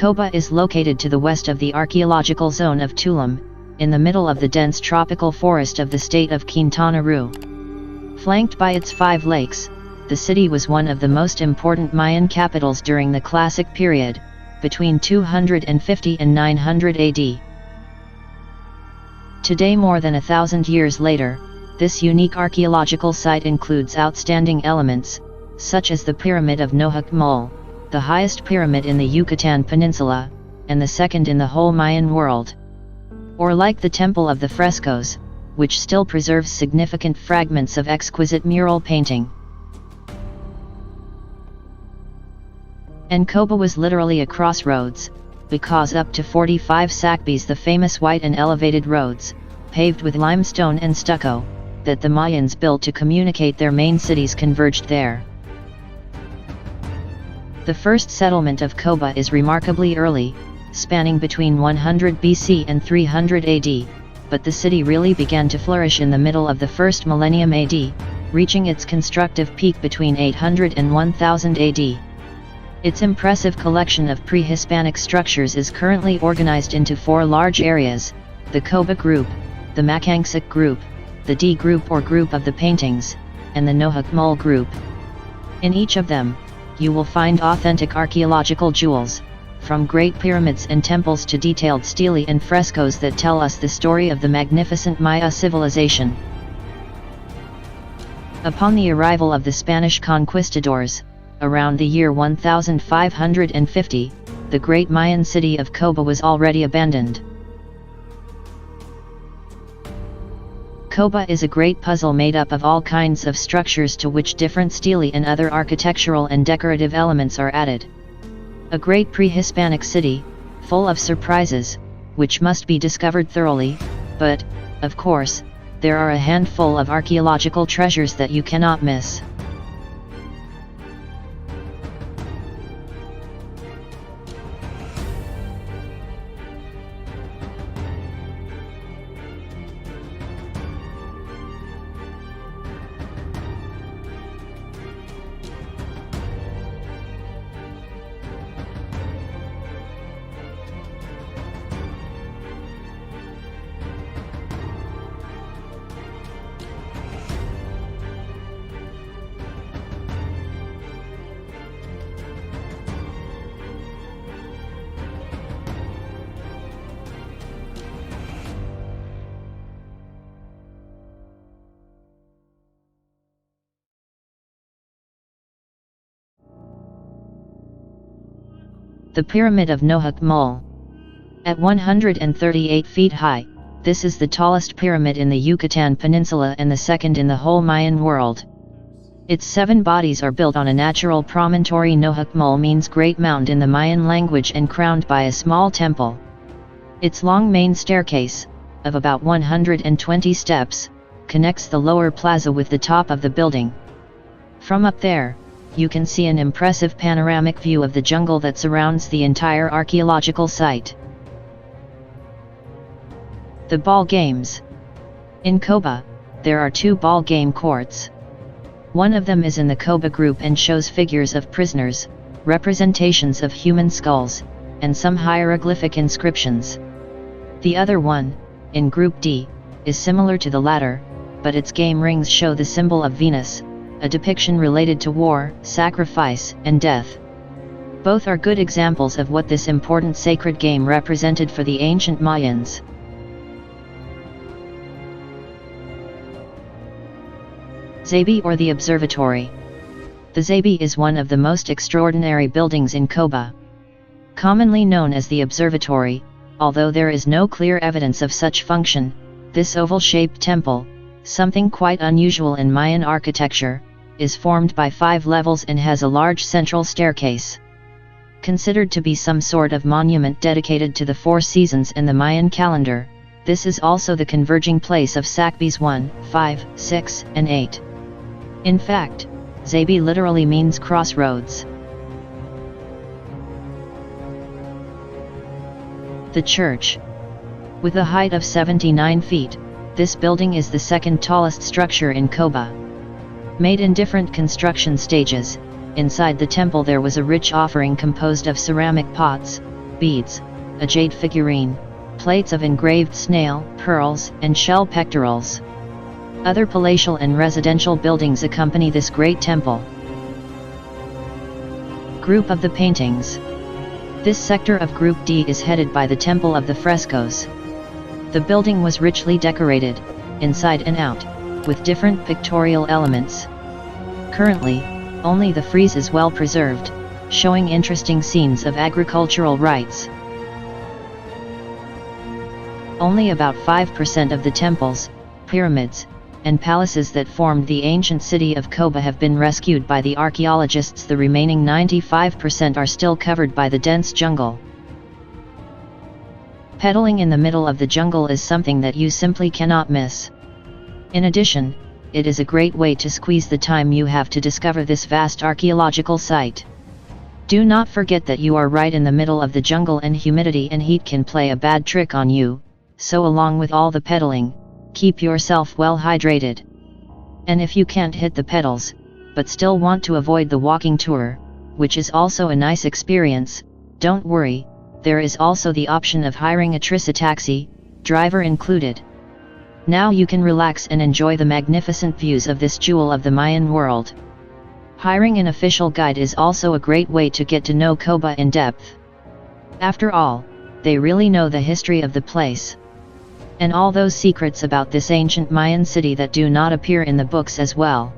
Coba is located to the west of the archaeological zone of Tulum, in the middle of the dense tropical forest of the state of Quintana Roo. Flanked by its 5 lakes, the city was one of the most important Mayan capitals during the Classic period, between 250 and 900 AD. Today, more than 1,000 years later, this unique archaeological site includes outstanding elements, such as the Pyramid of Nohoch Mul, the highest pyramid in the Yucatan Peninsula, and the second in the whole Mayan world. Or like the Temple of the Frescoes, which still preserves significant fragments of exquisite mural painting. And Coba was literally a crossroads, because up to 45 sakbis, the famous white and elevated roads, paved with limestone and stucco, that the Mayans built to communicate their main cities converged there. The first settlement of Coba is remarkably early, spanning between 100 BC and 300 AD, but the city really began to flourish in the middle of the first millennium AD, reaching its constructive peak between 800 and 1000 AD. Its impressive collection of pre-Hispanic structures is currently organized into 4 large areas: the Coba group, the Makangsak group, the D group or group of the paintings, and the Nohoch Mul group. In each of them, you will find authentic archaeological jewels, from great pyramids and temples to detailed stelae and frescoes that tell us the story of the magnificent Maya civilization. Upon the arrival of the Spanish conquistadors, around the year 1550, the great Mayan city of Coba was already abandoned. Coba is a great puzzle made up of all kinds of structures to which different stelae and other architectural and decorative elements are added. A great pre-Hispanic city, full of surprises, which must be discovered thoroughly, but, of course, there are a handful of archaeological treasures that you cannot miss. The Pyramid of Nohoch Mul. At 138 feet high, this is the tallest pyramid in the Yucatan Peninsula and the second in the whole Mayan world. Its 7 bodies are built on a natural promontory. Nohoch Mul means great mound in the Mayan language and crowned by a small temple. Its long main staircase, of about 120 steps, connects the lower plaza with the top of the building. From up there, you can see an impressive panoramic view of the jungle that surrounds the entire archaeological site. The ball games. In Coba, there are 2 ball game courts. One of them is in the Coba group and shows figures of prisoners, representations of human skulls, and some hieroglyphic inscriptions. The other one, in Group D, is similar to the latter, but its game rings show the symbol of Venus, a depiction related to war, sacrifice, and death. Both are good examples of what this important sacred game represented for the ancient Mayans. Zabi or the Observatory. The Zabi is one of the most extraordinary buildings in Coba. Commonly known as the Observatory, although there is no clear evidence of such function, this oval-shaped temple, something quite unusual in Mayan architecture, is formed by 5 levels and has a large central staircase. Considered to be some sort of monument dedicated to the 4 seasons in the Mayan calendar, this is also the converging place of sakbis 1, 5, 6, and 8. In fact, Zabi literally means crossroads. The church. With a height of 79 feet, this building is the second tallest structure in Coba. Made in different construction stages, inside the temple there was a rich offering composed of ceramic pots, beads, a jade figurine, plates of engraved snail, pearls, and shell pectorals. Other palatial and residential buildings accompany this great temple. Group of the paintings. This sector of Group D is headed by the Temple of the Frescoes. The building was richly decorated, inside and out, with different pictorial elements. Currently, only the frieze is well preserved, showing interesting scenes of agricultural rites. Only about 5% of the temples, pyramids, and palaces that formed the ancient city of Coba have been rescued by the archaeologists. The remaining 95% are still covered by the dense jungle. Pedaling in the middle of the jungle is something that you simply cannot miss. In addition, it is a great way to squeeze the time you have to discover this vast archaeological site. Do not forget that you are right in the middle of the jungle and humidity and heat can play a bad trick on you, so along with all the pedaling, keep yourself well hydrated. And if you can't hit the pedals, but still want to avoid the walking tour, which is also a nice experience, don't worry, there is also the option of hiring a taxi, driver included. Now you can relax and enjoy the magnificent views of this jewel of the Mayan world. Hiring an official guide is also a great way to get to know Coba in depth. After all, they really know the history of the place. And all those secrets about this ancient Mayan city that do not appear in the books as well.